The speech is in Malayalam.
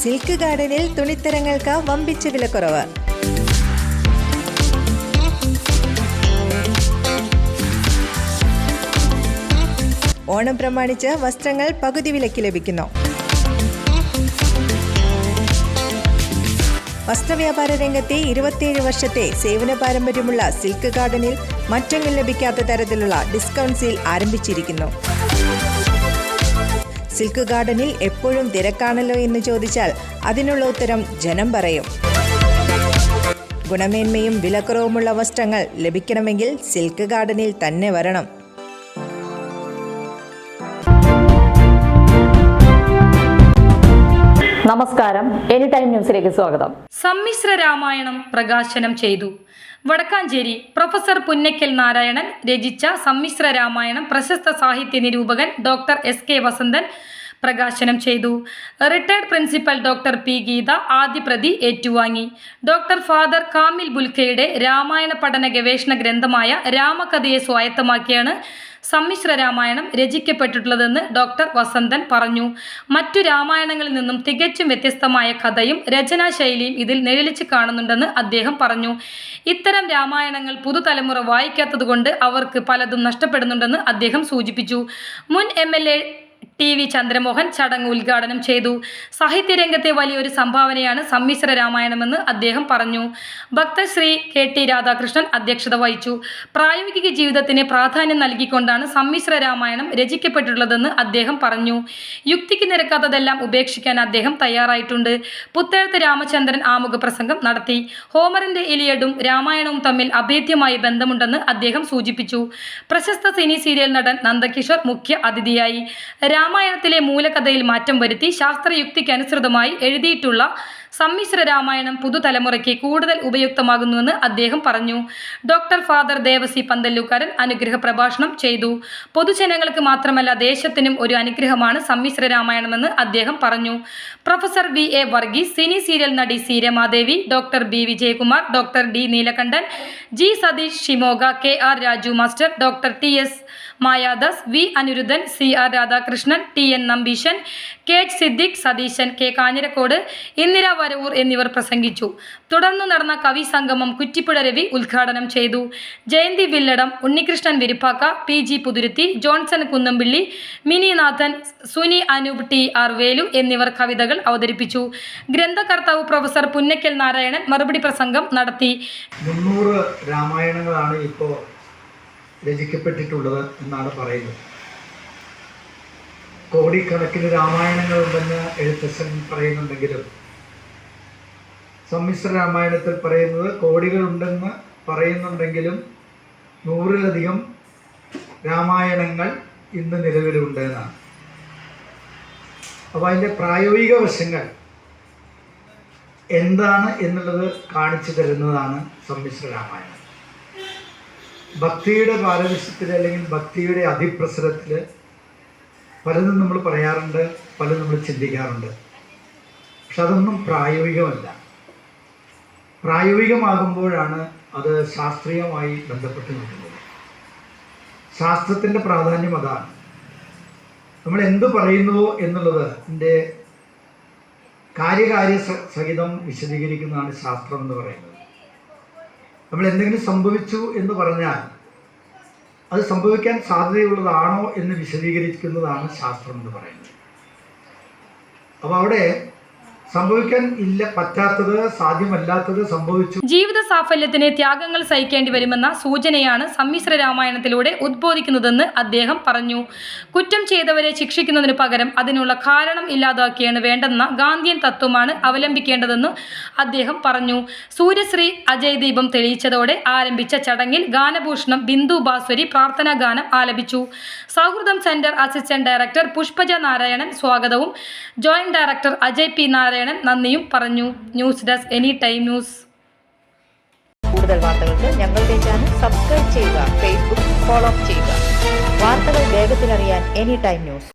സിൽക്ക് ഗാർഡനിൽ തുണിത്തരങ്ങൾക്ക് വമ്പിച്ച വിലക്കുറവ്. ഓണം പ്രമാണിച്ച് വസ്ത്രങ്ങൾ പകുതി വിലയ്ക്ക് ലഭിക്കുന്നു. വസ്ത്രവ്യാപാര രംഗത്തെ 27 വർഷത്തെ സേവന പാരമ്പര്യമുള്ള സിൽക്ക് ഗാർഡനിൽ മറ്റെങ്ങും ലഭിക്കാത്ത തരത്തിലുള്ള ഡിസ്കൗണ്ട് സെയിൽ ആരംഭിച്ചിരിക്കുന്നു. സിൽക്ക് ഗാർഡനിൽ എപ്പോഴും തിരക്കാണല്ലോ എന്ന് ചോദിച്ചാൽ അതിനുള്ള ഉത്തരം ജനം പറയും. ഗുണമേന്മയും വിലക്കുറവുമുള്ള വസ്ത്രങ്ങൾ ലഭിക്കണമെങ്കിൽ സിൽക്ക് ഗാർഡനിൽ തന്നെ വരണം. നമസ്കാരം, എനി ടൈം ന്യൂസിലേക്ക് സ്വാഗതം. സമ്മിശ്ര രാമായണം പ്രകാശനം ചെയ്തു. വടക്കാഞ്ചേരി പ്രൊഫസർ പുന്നക്കൽ നാരായണൻ രചിച്ച സമ്മിശ്ര രാമായണം പ്രശസ്ത സാഹിത്യ നിരൂപകൻ ഡോക്ടർ എസ്.കെ. വസന്തൻ പ്രകാശനം ചെയ്തു. Retired principal doctor P. Geetha ആദ്യ പ്രതി ഏറ്റുവാങ്ങി. ഡോക്ടർ ഫാദർ കാമിൽ ബുൽഖയുടെ രാമായണ പഠന ഗവേഷണ ഗ്രന്ഥമായ രാമകഥയെ സ്വായത്തമാക്കിയാണ് സമ്മിശ്ര രാമായണം രചിക്കപ്പെട്ടിട്ടുള്ളതെന്ന് ഡോക്ടർ വസന്തൻ പറഞ്ഞു. മറ്റു രാമായണങ്ങളിൽ നിന്നും തികച്ചും വ്യത്യസ്തമായ കഥയും രചനാശൈലിയും ഇതിൽ നിഴലിച്ച് കാണുന്നുണ്ടെന്ന് അദ്ദേഹം പറഞ്ഞു. ഇത്തരം രാമായണങ്ങൾ പുതുതലമുറ വായിക്കാത്തതുകൊണ്ട് അവർക്ക് പലതും നഷ്ടപ്പെടുന്നുണ്ടെന്ന് അദ്ദേഹം സൂചിപ്പിച്ചു. മുൻ MLA TV ചന്ദ്രമോഹൻ ചടങ്ങ് ഉദ്ഘാടനം ചെയ്തു. സാഹിത്യരംഗത്തെ വലിയൊരു സംഭാവനയാണ് സമ്മിശ്ര രാമായണമെന്ന് അദ്ദേഹം പറഞ്ഞു. ഭക്തശ്രീ KT രാധാകൃഷ്ണൻ അധ്യക്ഷത വഹിച്ചു. പ്രായോഗിക ജീവിതത്തിന് പ്രാധാന്യം നൽകിക്കൊണ്ടാണ് സമ്മിശ്ര രാമായണം രചിക്കപ്പെട്ടിട്ടുള്ളതെന്ന് അദ്ദേഹം പറഞ്ഞു. യുക്തിക്ക് നിരക്കാത്തതെല്ലാം ഉപേക്ഷിക്കാൻ അദ്ദേഹം തയ്യാറായിട്ടുണ്ട്. പുത്തേഴത്ത് രാമചന്ദ്രൻ ആമുഖ പ്രസംഗം നടത്തി. ഹോമറിന്റെ ഇലിയഡും രാമായണവും തമ്മിൽ അഭേദ്യമായ ബന്ധമുണ്ടെന്ന് അദ്ദേഹം സൂചിപ്പിച്ചു. പ്രശസ്ത സിനി സീരിയൽ നടൻ നന്ദകിഷോർ മുഖ്യ അതിഥിയായി. രാമായണത്തിലെ മൂലകഥയിൽ മാറ്റം വരുത്തി ശാസ്ത്രയുക്തിക്കനുസൃതമായി എഴുതിയിട്ടുള്ള സമ്മിശ്ര രാമായണം പുതുതലമുറയ്ക്ക് കൂടുതൽ ഉപയുക്തമാകുന്നുവെന്ന് അദ്ദേഹം പറഞ്ഞു. ഡോക്ടർ ഫാദർ ദേവസി പന്തല്ലൂക്കാരൻ അനുഗ്രഹ പ്രഭാഷണം ചെയ്തു. പൊതുജനങ്ങൾക്ക് മാത്രമല്ല ദേശത്തിനും ഒരു അനുഗ്രഹമാണ് സമ്മിശ്ര രാമായണമെന്ന് അദ്ദേഹം പറഞ്ഞു. Professor VA Varghese, cine serial നടി C. Ramadevi, doctor B. Vijayakumar, doctor D. Neelakantan, G. Satheesh Shimoga, KR Raju master, doctor TS Mayadas, V. Aniruddhan, CR Radhakrishnan, TN Nambeesan, KH Siddique, Satheesan, K. Kanjirakode, Indira Varavoor എന്നിവർ പ്രസംഗിച്ചു. തുടർന്നു നടന്ന കവി സംഗമം കുറ്റിപ്പുഴ രവി ഉദ്ഘാടനം ചെയ്തു. Jayanthi Villadam, Unnikrishnan Viripakka, PG Puthuruthy, Johnson Kunnampilly, Mininathan, Suni Anoop TR Velu എന്നിവർ കവിതകൾ അവതരിപ്പിച്ചു. ഗ്രന്ഥകർത്താവ് പ്രൊഫസർ പുന്നക്കൽ നാരായണൻ മറുപടി പ്രസംഗം നടത്തി. 300 രാമായണങ്ങളാണ് ഇപ്പോൾ രചിക്കപ്പെട്ടിട്ടുള്ളത് എന്നാണ് പറയുന്നത്. കോടിക്കണക്കിന് രാമായണങ്ങളുണ്ടെന്ന് എഴുത്തച്ഛൻ പറയുന്നുണ്ടെങ്കിലും സമ്മിശ്ര രാമായണത്തിൽ പറയുന്നത് കോടികളുണ്ടെന്ന് പറയുന്നുണ്ടെങ്കിലും 100-ലധികം രാമായണങ്ങൾ ഇന്ന് നിലവിലുണ്ട് എന്നാണ്. അപ്പോൾ അതിൻ്റെ പ്രായോഗിക വശങ്ങൾ എന്താണ് എന്നുള്ളത് കാണിച്ചു തരുന്നതാണ് സമ്മിശ്ര രാമായണം. ഭക്തിയുടെ പാരവശ്യത്തിൽ അല്ലെങ്കിൽ ഭക്തിയുടെ അതിപ്രസരത്തിൽ പലതും നമ്മൾ പറയാറുണ്ട്, പലതും നമ്മൾ ചിന്തിക്കാറുണ്ട്. പക്ഷെ അതൊന്നും പ്രായോഗികമല്ല. പ്രായോഗികമാകുമ്പോഴാണ് അത് ശാസ്ത്രീയമായി ബന്ധപ്പെട്ട് നിൽക്കുന്നത്. ശാസ്ത്രത്തിൻ്റെ പ്രാധാന്യം അതാണ്. നമ്മൾ എന്ത് പറയുന്നുവോ എന്നുള്ളത് എൻ്റെ കാര്യകാര്യ സഹിതം വിശദീകരിക്കുന്നതാണ് ശാസ്ത്രം എന്ന് പറയുന്നത്. നമ്മൾ എന്തെങ്കിലും സംഭവിച്ചു എന്ന് പറഞ്ഞാൽ അത് സംഭവിക്കാൻ സാധ്യതയുള്ളതാണോ എന്ന് വിശദീകരിക്കുന്നതാണ് ശാസ്ത്രം എന്ന് പറയുന്നത്. അപ്പോൾ അവിടെ സംഭവിക്കാൻ പറ്റാത്തത്, സാധ്യമല്ലാത്തത് സംഭവിച്ചു. ജീവിത സാഫല്യത്തിന് ത്യാഗങ്ങൾ സഹിക്കേണ്ടി വരുമെന്ന സൂചനയാണ് സമ്മിശ്ര രാമായണത്തിലൂടെ ഉദ്ബോധിക്കുന്നതെന്ന് അദ്ദേഹം പറഞ്ഞു. കുറ്റം ചെയ്തവരെ ശിക്ഷിക്കുന്നതിന് പകരം അതിനുള്ള കാരണം ഇല്ലാതാക്കിയാണ് വേണ്ടെന്ന ഗാന്ധിയൻ തത്വമാണ് അവലംബിക്കേണ്ടതെന്ന് അദ്ദേഹം പറഞ്ഞു. സൂര്യശ്രീ അജയ് ദീപം തെളിയിച്ചതോടെ ആരംഭിച്ച ചടങ്ങിൽ ഗാനഭൂഷണം ബിന്ദു ബാസ്വരി പ്രാർത്ഥനാ ഗാനം ആലപിച്ചു. Souhrudam centre assistant director Pushpaja Narayanan സ്വാഗതവും joint director Ajay P. Narayanan നന്ദിയും പറഞ്ഞു. News desk any time news. കൂടുതൽ വാർത്തകൾക്ക് ഞങ്ങളുടെ ചാനൽ സബ്സ്ക്രൈബ് ചെയ്യുക, Facebook ഫോളോ ചെയ്യുക. വാർത്തകൾ വേഗത്തിലറിയാൻ എനി ടൈം ന്യൂസ്.